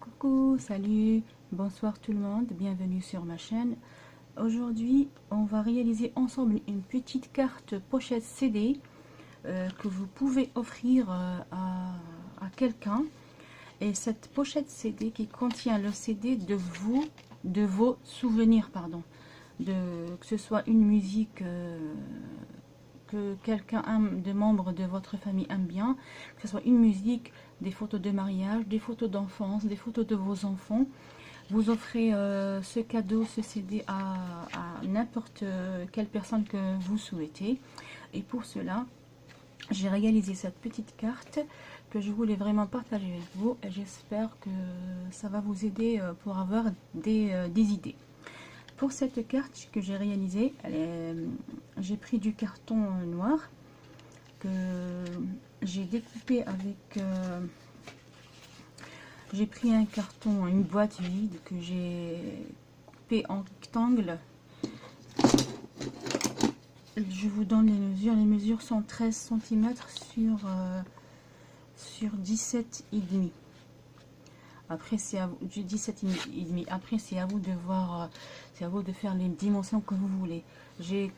Coucou, salut, bonsoir tout le monde, bienvenue sur ma chaîne. Aujourd'hui, on va réaliser ensemble une petite carte pochette CD que vous pouvez offrir à quelqu'un. Et cette pochette CD qui contient le CD de vos souvenirs, pardon, que ce soit une musique que quelqu'un de membres de votre famille aime bien, que ce soit une musique, des photos de mariage, des photos d'enfance, des photos de vos enfants. Vous offrez ce cadeau, ce CD à n'importe quelle personne que vous souhaitez. Et pour cela, j'ai réalisé cette petite carte que je voulais vraiment partager avec vous. J'espère que ça va vous aider pour avoir des idées. Pour cette carte que j'ai réalisée, j'ai pris du carton noir que j'ai découpé avec... j'ai pris un carton, une boîte vide que j'ai coupé en rectangle. Je vous donne les mesures. Les mesures sont 13 cm sur 17,5. Après, c'est à vous, du 17,5. Après, c'est à vous de voir, c'est à vous de faire les dimensions que vous voulez. J'ai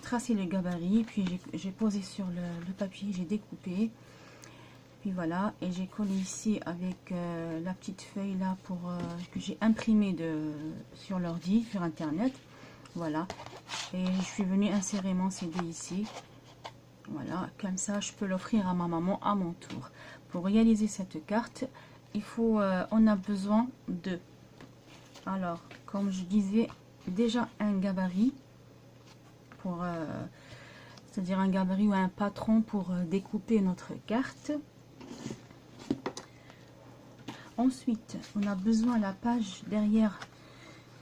tracé le gabarit, puis j'ai posé sur le papier, j'ai découpé. Puis voilà, et j'ai collé ici avec la petite feuille là pour que j'ai imprimé sur l'ordi, sur internet. Voilà, et je suis venue insérer mon CD ici. Voilà, comme ça je peux l'offrir à ma maman à mon tour. Pour réaliser cette carte, on a besoin de, alors comme je disais, déjà un gabarit pour, c'est-à-dire un gabarit ou un patron pour découper notre carte. Ensuite, on a besoin la page derrière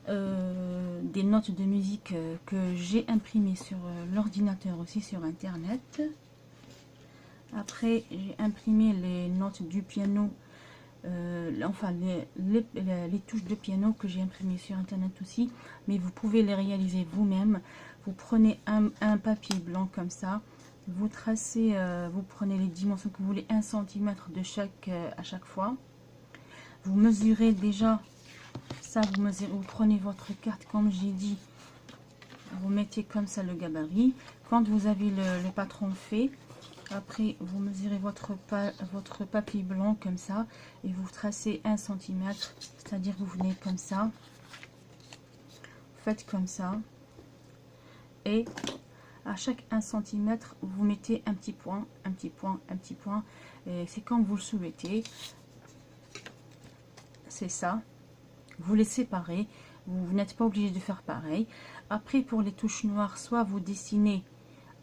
des notes de musique que j'ai imprimées sur l'ordinateur aussi sur internet. Après, j'ai imprimé les notes du piano, enfin les touches de piano que j'ai imprimées sur internet aussi, mais vous pouvez les réaliser vous-même. Vous prenez un papier blanc comme ça, vous tracez, vous prenez les dimensions que vous voulez, 1 cm de chaque à chaque fois. Vous mesurez déjà ça, vous prenez votre carte comme j'ai dit, vous mettez comme ça le gabarit. Quand vous avez le patron fait, après vous mesurez votre papier blanc comme ça et vous tracez 1 cm, c'est-à-dire vous venez comme ça, vous faites comme ça, et à chaque 1 cm vous mettez un petit point, un petit point, un petit point, et c'est comme vous le souhaitez. C'est ça, vous les séparez, vous n'êtes pas obligé de faire pareil. Après, pour les touches noires, soit vous dessinez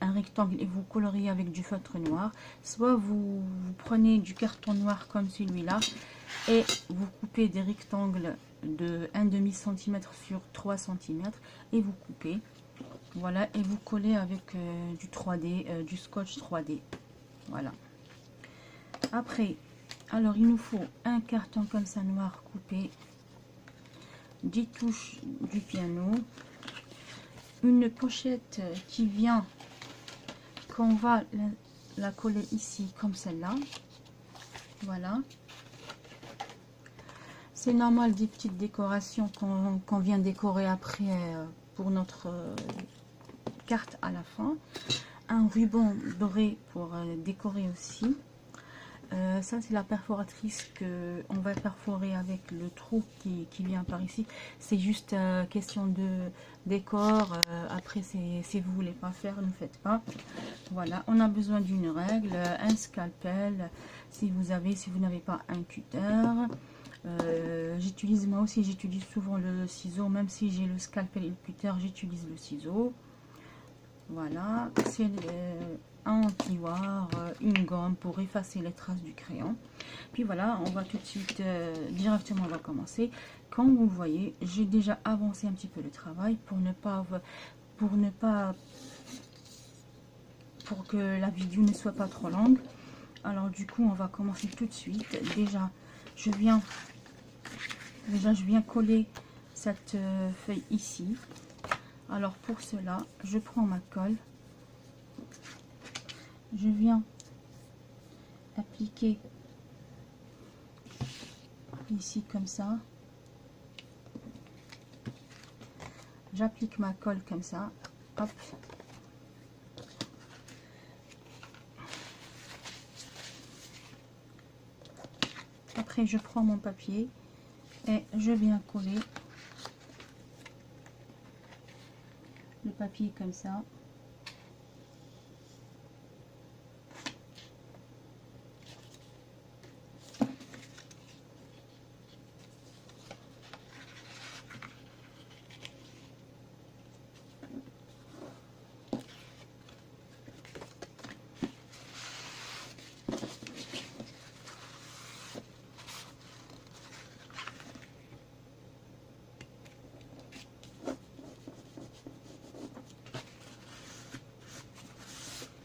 un rectangle et vous coloriez avec du feutre noir, soit vous prenez du carton noir comme celui-là et vous coupez des rectangles de 1,5 cm sur 3 cm et vous coupez, voilà, et vous collez avec du 3D, du scotch 3D. Voilà. Après, alors il nous faut un carton comme ça noir coupé, 10 touches du piano, une pochette qui vient, qu'on va la coller ici comme celle-là. Voilà, c'est normal, des petites décorations qu'on vient décorer après pour notre carte à la fin. Un ruban doré pour décorer aussi. Ça, c'est la perforatrice que on va perforer avec le trou qui vient par ici. C'est juste question de décor. Après, si vous voulez pas faire, ne faites pas. Voilà, on a besoin d'une règle, un scalpel, si vous n'avez pas un cutter. Moi aussi, j'utilise souvent le ciseau, même si j'ai le scalpel et le cutter, j'utilise le ciseau. Voilà, c'est un encrioir, une gomme pour effacer les traces du crayon. Puis voilà, on va tout de suite, directement, on va commencer. Comme vous voyez, j'ai déjà avancé un petit peu le travail pour que la vidéo ne soit pas trop longue. Alors du coup, on va commencer tout de suite. Déjà, je viens coller cette feuille ici. Alors pour cela, je prends ma colle, je viens appliquer ici comme ça. J'applique ma colle comme ça. Hop. Après, je prends mon papier et je viens coller le papier comme ça.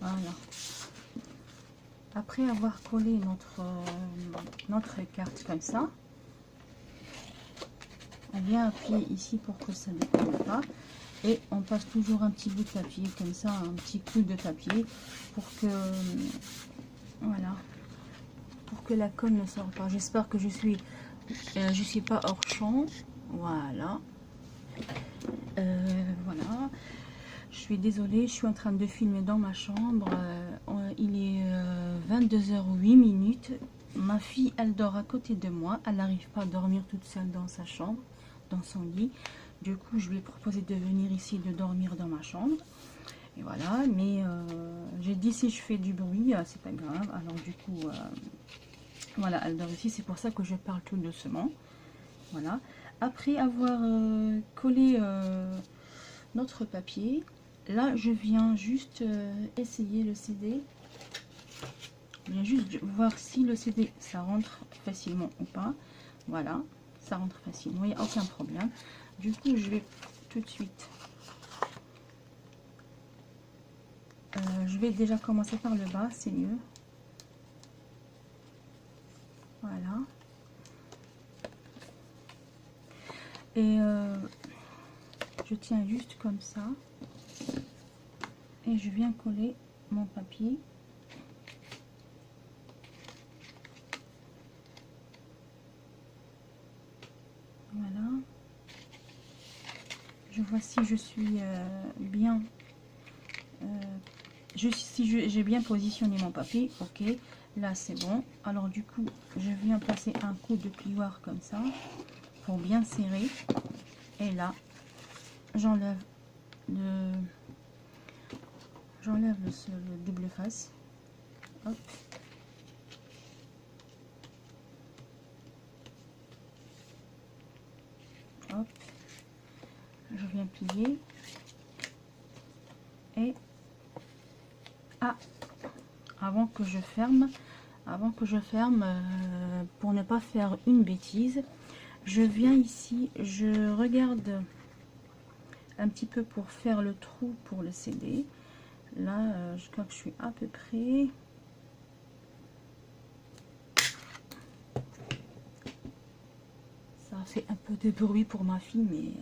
Voilà. Après avoir collé notre carte comme ça, on vient appuyer ici pour que ça ne décolle pas. Et on passe toujours un petit bout de papier comme ça, un petit coup de papier pour que, voilà, pour que la colle ne sorte pas. J'espère que je suis pas hors champ. Voilà. Voilà. Je suis désolée, je suis en train de filmer dans ma chambre. Il est 22h08. Ma fille, elle dort à côté de moi. Elle n'arrive pas à dormir toute seule dans sa chambre, dans son lit. Du coup, je lui ai proposé de venir ici, de dormir dans ma chambre. Et voilà, mais j'ai dit si je fais du bruit, c'est pas grave. Alors du coup, voilà, elle dort ici. C'est pour ça que je parle tout doucement. Voilà. Après avoir collé notre papier, là, je viens juste essayer le CD. Je viens juste voir si le CD, ça rentre facilement ou pas. Voilà, ça rentre facilement, il n'y a aucun problème. Du coup, je vais tout de suite... je vais déjà commencer par le bas, c'est mieux. Voilà. Et je tiens juste comme ça. Et je viens coller mon papier. Voilà. Je vois si je suis bien... si j'ai bien positionné mon papier. Ok, là c'est bon. Alors du coup, je viens passer un coup de plioir comme ça pour bien serrer. Et là, j'enlève le double face. Hop. Hop. Je viens plier. Et avant que je ferme, pour ne pas faire une bêtise, je viens ici, je regarde un petit peu pour faire le trou pour le CD. Là, je crois que je suis à peu près. Ça fait un peu de bruit pour ma fille, mais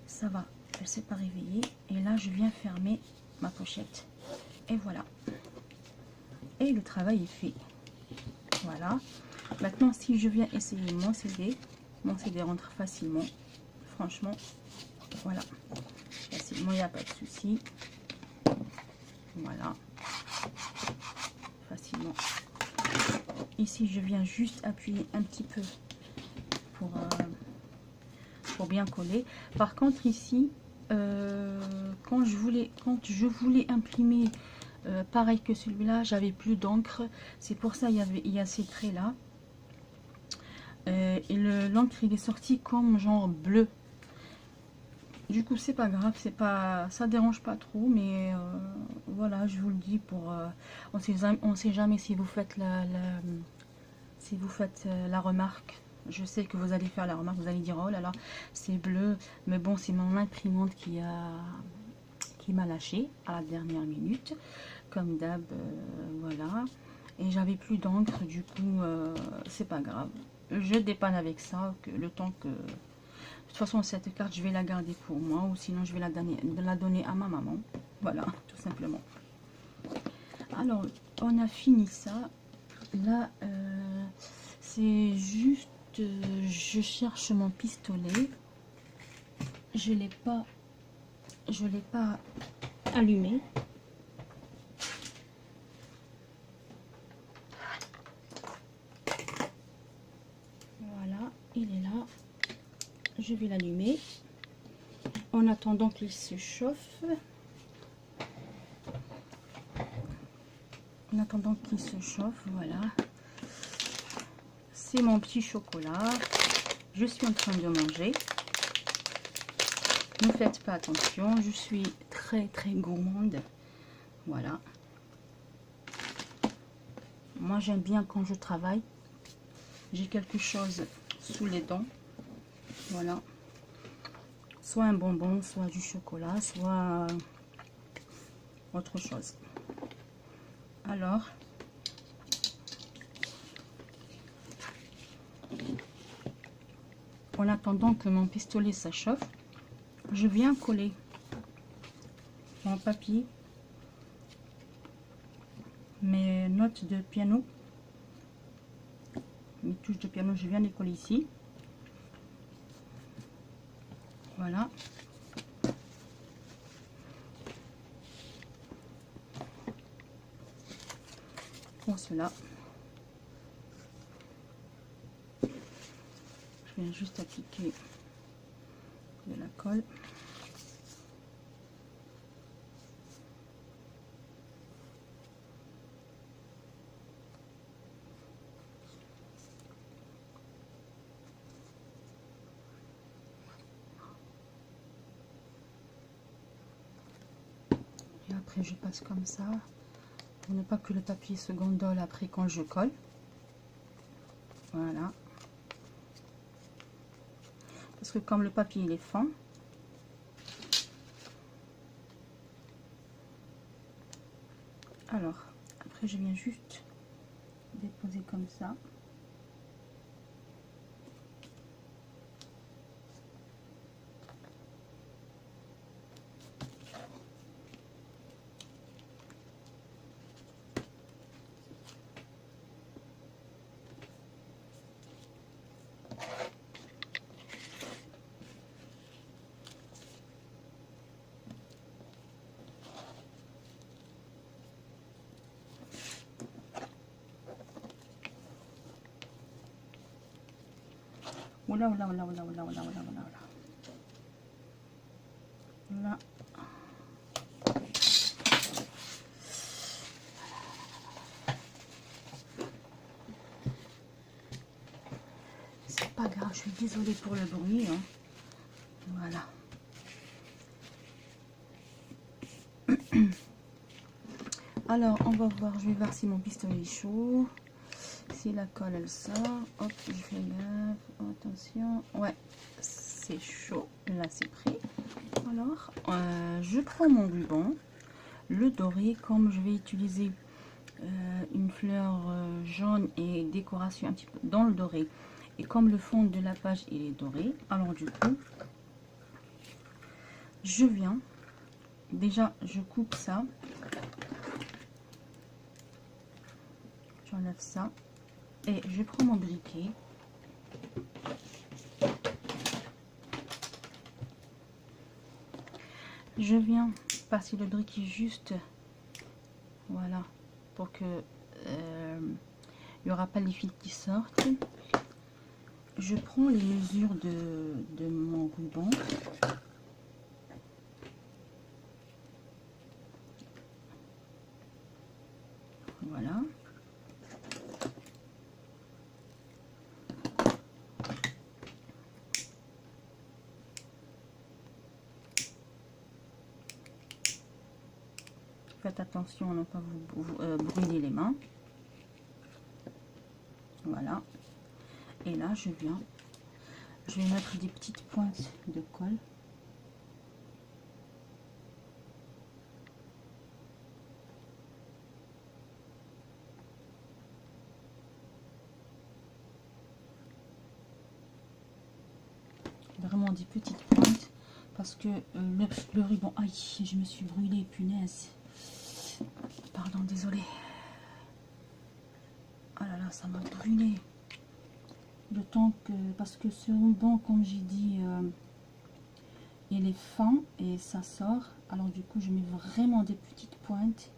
ça va, elle s'est pas réveillée. Et là, je viens fermer ma pochette. Et voilà. Et le travail est fait. Voilà. Maintenant, si je viens essayer mon CD rentre facilement. Franchement, voilà. Facilement, il n'y a pas de souci. Voilà. Facilement. Ici, je viens juste appuyer un petit peu pour bien coller. Par contre, ici, quand je voulais imprimer pareil que celui-là, j'avais plus d'encre. C'est pour ça il y a ces traits là. Et l'encre il est sorti comme genre bleu. Du coup c'est pas grave, ça dérange pas trop, mais voilà, je vous le dis pour on sait jamais si vous faites la remarque. Je sais que vous allez faire la remarque, vous allez dire oh là là c'est bleu, mais bon c'est mon imprimante qui m'a lâché à la dernière minute, comme d'hab. Voilà, et j'avais plus d'encre, du coup c'est pas grave, je dépanne avec ça, que le temps que de toute façon cette carte je vais la garder pour moi, ou sinon je vais la donner à ma maman. Voilà, tout simplement. Alors on a fini ça là. C'est juste je cherche mon pistolet. Je l'ai pas allumé. Voilà, il est là. Je vais l'allumer en attendant qu'il se chauffe. En attendant qu'il se chauffe, voilà. C'est mon petit chocolat. Je suis en train de manger. Ne faites pas attention, je suis très gourmande. Voilà. Moi j'aime bien quand je travaille, j'ai quelque chose sous les dents. Voilà. Soit un bonbon, soit du chocolat, soit autre chose. Alors, en attendant que mon pistolet s'achauffe, je viens coller mon papier, mes notes de piano, mes touches de piano, je viens les coller ici. Voilà. Pour cela, je viens juste appliquer de la colle. Et après je passe comme ça pour ne pas que le papier se gondole après quand je colle. Voilà. Parce que comme le papier il est fin, alors après je viens juste déposer comme ça. Oula, oula, oula, oula, oula, oula, oula, oula. Là. C'est pas grave, je suis désolée pour le bruit. Hein. Voilà. Alors, on va voir, je vais voir si mon pistolet est chaud. Si la colle elle sort, hop, je fais gaffe, attention. Ouais, c'est chaud, là c'est pris. Alors, je prends mon ruban, le doré, comme je vais utiliser une fleur jaune et décoration un petit peu dans le doré. Et comme le fond de la page il est doré, alors du coup, je viens, déjà je coupe ça. J'enlève ça. Et je prends mon briquet. Je viens passer le briquet juste, voilà, pour que il n'y aura pas les fils qui sortent. Je prends les mesures de mon ruban. Voilà. Faites attention à ne pas vous brûler les mains. Voilà. Et là, je vais mettre des petites pointes de colle. Vraiment des petites pointes. Parce que le ruban... Aïe, je me suis brûlée, punaise. Pardon, désolé. Oh là là, ça m'a brûlé. Le temps que, parce que ce ruban, comme j'ai dit, il est fin et ça sort. Alors du coup, je mets vraiment des petites pointes.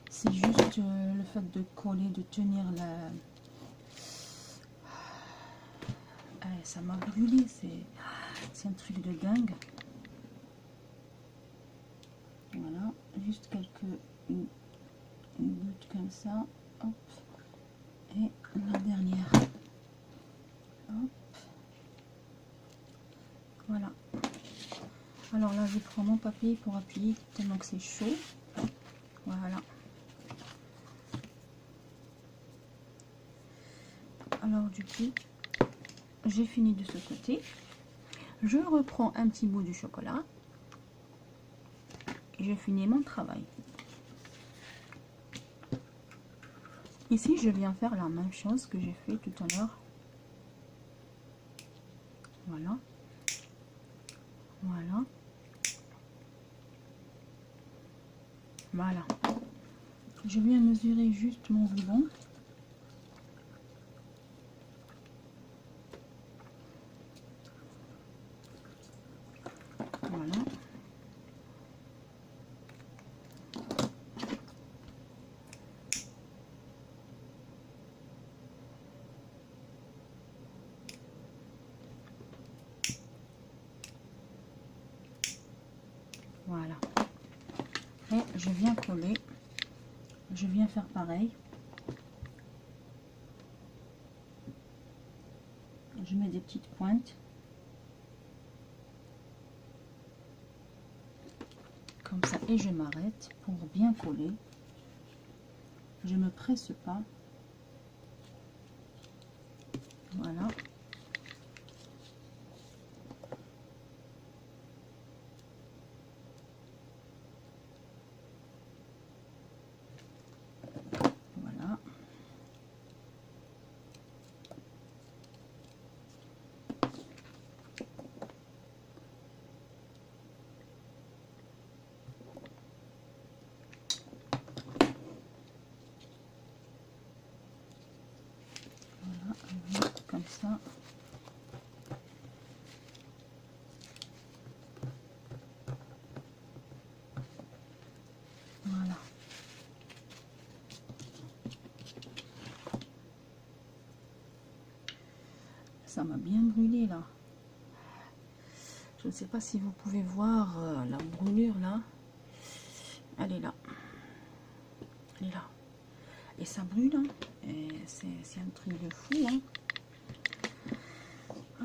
C'est juste le fait de coller, de tenir la... Allez, ça m'a brûlé, c'est un truc de dingue. Voilà, juste une goutte comme ça. Hop. Et la dernière. Hop. Voilà. Alors là, je prends mon papier pour appuyer tellement que c'est chaud. Voilà. Alors du coup, j'ai fini de ce côté. Je reprends un petit bout du chocolat. Et je finis mon travail. Ici, je viens faire la même chose que j'ai fait tout à l'heure. Voilà. Voilà. Voilà. Je viens mesurer juste mon ruban. Voilà. Voilà. Et je viens coller. Je viens faire pareil. Je mets des petites pointes. Comme ça. Et je m'arrête pour bien coller. Je ne me presse pas. Voilà. Voilà. Voilà, comme ça. Voilà. Ça m'a bien brûlé là. Je ne sais pas si vous pouvez voir la brûlure là. Elle est là. Elle est là. Et ça brûle. Hein. C'est un truc de fou. Hein.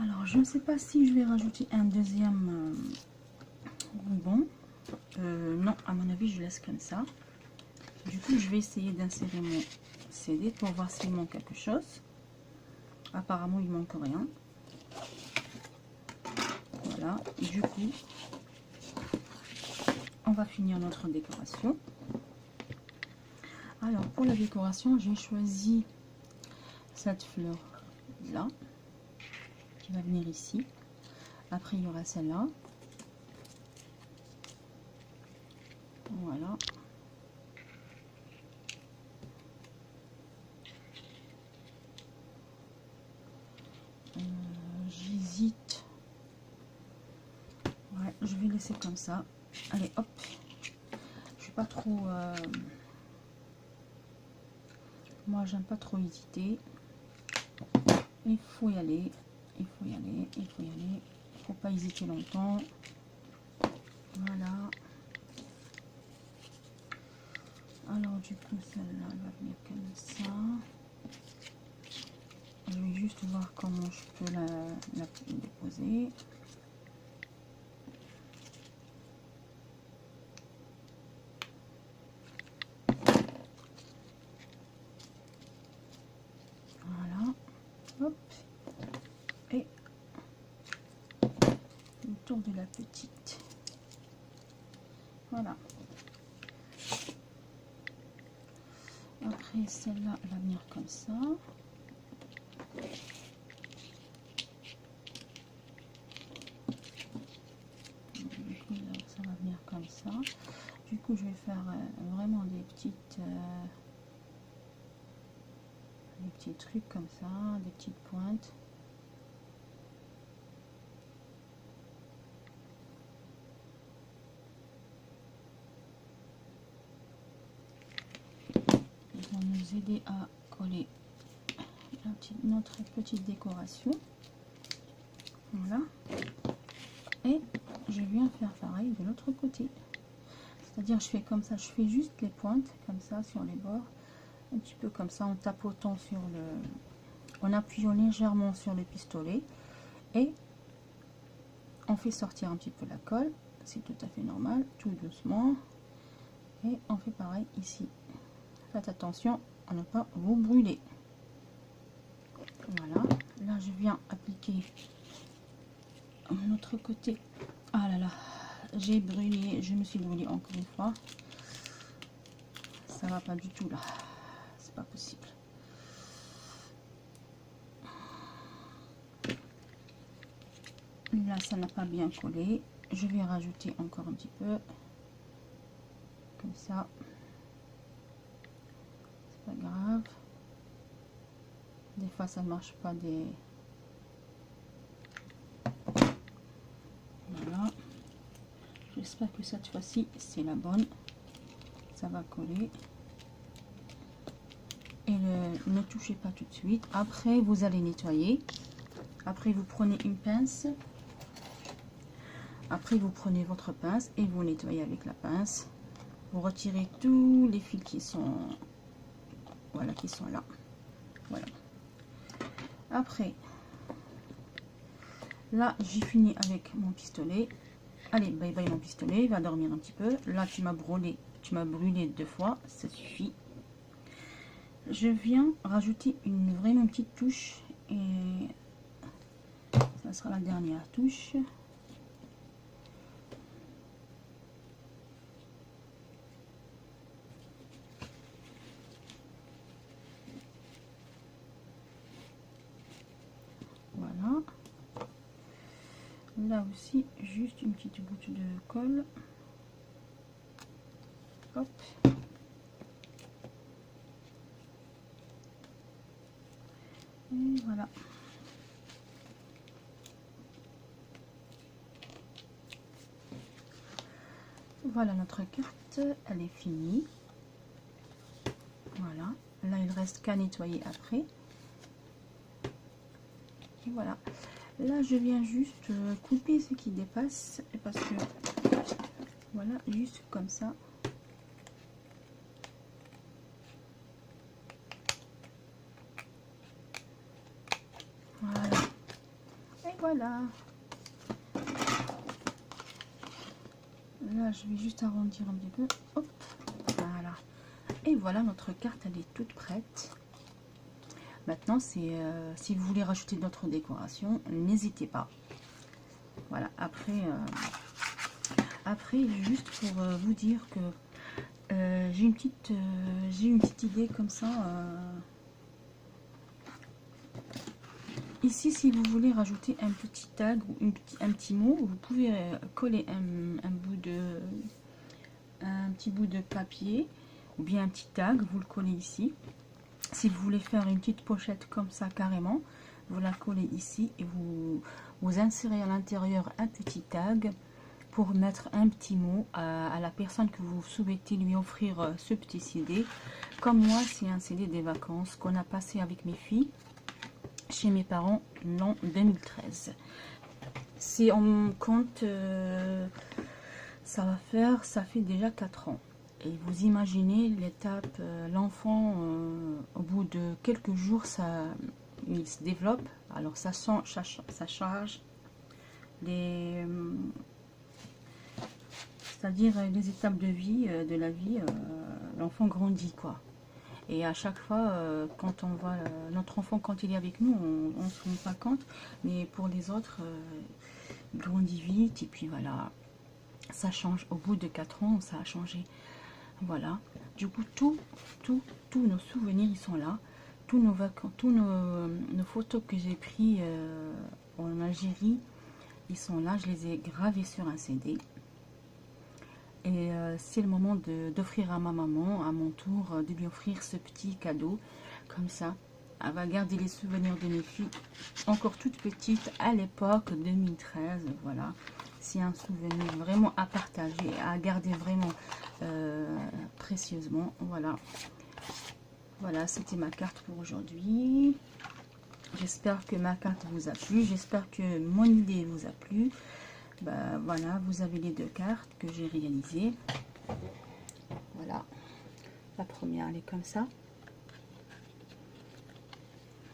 Alors, je ne sais pas si je vais rajouter un deuxième ruban. Non, à mon avis, je laisse comme ça. Du coup, je vais essayer d'insérer mon CD pour voir s'il manque quelque chose. Apparemment, il manque rien. Voilà. Du coup, on va finir notre décoration. Alors, pour la décoration, j'ai choisi cette fleur là qui va venir ici. Après, il y aura celle-là. Voilà. J'hésite. Ouais, je vais laisser comme ça. Allez, hop. Je suis pas trop... Moi, j'aime pas trop hésiter. Il faut y aller. Il faut y aller. Il faut y aller. Il faut pas hésiter longtemps. Voilà. Alors, du coup, celle-là, elle va venir comme ça. Je vais juste voir comment je peux la déposer. Voilà. Hop. Et autour de la petite. Voilà. Après, celle-là, elle va venir comme ça. Ça va venir comme ça. Du coup, je vais faire vraiment des petits trucs comme ça, des petites pointes. pour nous aider à coller notre petite décoration. Voilà. Et je viens faire pareil de l'autre côté. C'est-à-dire je fais comme ça, je fais juste les pointes comme ça sur les bords. Un petit peu comme ça en tapotant sur en appuyant légèrement sur le pistolet. Et on fait sortir un petit peu la colle. C'est tout à fait normal, tout doucement. Et on fait pareil ici. Faites attention à ne pas vous brûler. Voilà. Là je viens appliquer de l'autre côté. Ah là là, j'ai brûlé, je me suis brûlée encore une fois. Ça va pas du tout là, c'est pas possible. Là ça n'a pas bien collé, je vais rajouter encore un petit peu comme ça, c'est pas grave. Des fois ça marche pas des... Voilà, j'espère que cette fois-ci c'est la bonne, ça va coller. Et ne touchez pas tout de suite, après vous allez nettoyer. Après vous prenez une pince, après vous prenez votre pince et vous nettoyez avec la pince. Vous retirez tous les fils qui sont, voilà, qui sont là. Voilà. Après, là j'ai fini avec mon pistolet. Allez, bye bye mon pistolet, il va dormir un petit peu. Là tu m'as brûlé 2 fois, ça suffit. Je viens rajouter une vraiment petite touche et ça sera la dernière touche. Voilà. Là aussi, juste une petite goutte de colle. Hop. Et voilà. Voilà notre carte, elle est finie. Voilà. Là, il reste qu'à nettoyer après. Et voilà. Là, je viens juste couper ce qui dépasse parce que voilà, juste comme ça. Voilà. Et voilà. Là, je vais juste arrondir un petit peu. Hop. Voilà. Et voilà, notre carte, elle est toute prête. Maintenant, c'est si vous voulez rajouter d'autres décorations, n'hésitez pas. Voilà. Après, juste pour vous dire que j'ai une petite idée comme ça. Ici, si vous voulez rajouter un petit tag ou un petit mot, vous pouvez coller un petit bout de papier ou bien un petit tag, vous le collez ici. Si vous voulez faire une petite pochette comme ça carrément, vous la collez ici et vous insérez à l'intérieur un petit tag pour mettre un petit mot à la personne que vous souhaitez lui offrir ce petit CD. Comme moi, c'est un CD des vacances qu'on a passé avec mes filles chez mes parents l'an 2013. Si on compte, ça fait déjà 4 ans. Et vous imaginez l'étape, l'enfant, au bout de quelques jours, il se développe. Alors ça charge c'est-à-dire les étapes de vie, de la vie, l'enfant grandit quoi. Et à chaque fois, quand on voit notre enfant, quand il est avec nous, on ne se rend pas compte. Mais pour les autres, il grandit vite. Et puis voilà, ça change. Au bout de 4 ans, ça a changé. Voilà. Du coup, tous nos souvenirs, ils sont là. Tous nos vacances, nos photos que j'ai prises en Algérie, ils sont là. Je les ai gravés sur un CD. Et c'est le moment d'offrir à ma maman, à mon tour, de lui offrir ce petit cadeau. Comme ça, elle va garder les souvenirs de mes filles, encore toutes petites, à l'époque 2013. Voilà, c'est un souvenir vraiment à partager, à garder vraiment précieusement. Voilà. Voilà, c'était ma carte pour aujourd'hui. J'espère que ma carte vous a plu. J'espère que mon idée vous a plu. Ben, voilà, vous avez les 2 cartes que j'ai réalisées. Voilà. La première, elle est comme ça.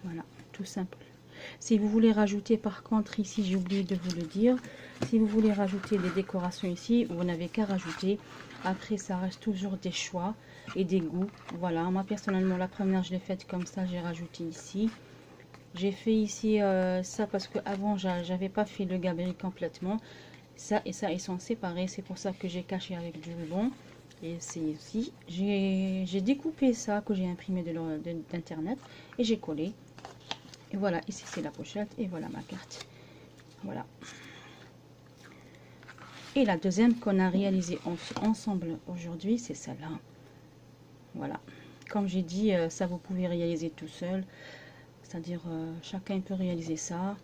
Voilà, tout simple. Si vous voulez rajouter, par contre, ici, j'ai oublié de vous le dire, si vous voulez rajouter des décorations ici, vous n'avez qu'à rajouter. Après, ça reste toujours des choix et des goûts. Voilà, moi, personnellement, la première, je l'ai faite comme ça, j'ai rajouté ici. J'ai fait ici ça parce que avant j'avais pas fait le gabarit complètement. Ça et ça, ils sont séparés. C'est pour ça que j'ai caché avec du ruban. Et c'est ici. J'ai découpé ça que j'ai imprimé d'internet et j'ai collé. Et voilà, ici c'est la pochette et voilà ma carte. Voilà. Et la deuxième qu'on a réalisée ensemble aujourd'hui, c'est celle-là. Voilà. Comme j'ai dit, ça vous pouvez réaliser tout seul. C'est-à-dire, chacun peut réaliser ça.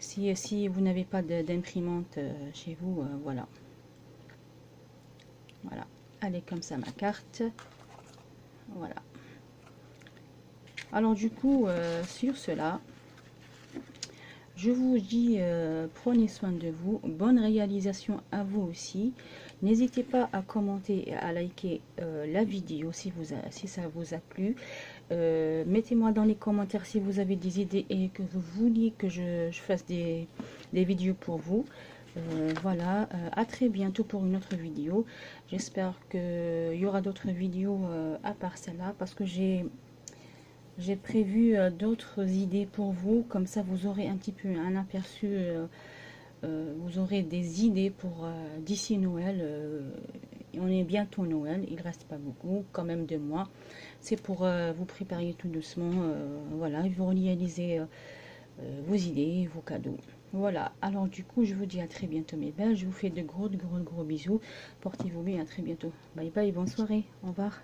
Si vous n'avez pas d'imprimante chez vous, voilà. Voilà. Elle est comme ça ma carte. Voilà. Alors du coup, sur cela, je vous dis, prenez soin de vous. Bonne réalisation à vous aussi. N'hésitez pas à commenter et à liker la vidéo si ça vous a plu. Mettez-moi dans les commentaires si vous avez des idées et que vous vouliez que je fasse des vidéos pour vous. Voilà, à très bientôt pour une autre vidéo. J'espère qu'il y aura d'autres vidéos à part celle-là parce que j'ai prévu d'autres idées pour vous. Comme ça, vous aurez un petit peu un aperçu. Vous aurez des idées pour d'ici Noël. On est bientôt Noël, il reste pas beaucoup, quand même 2 mois. C'est pour vous préparer tout doucement, voilà, vous réalisez vos idées, vos cadeaux. Voilà, alors du coup, je vous dis à très bientôt mes belles, je vous fais de gros bisous, portez-vous bien, à très bientôt. Bye bye, bonne soirée, au revoir.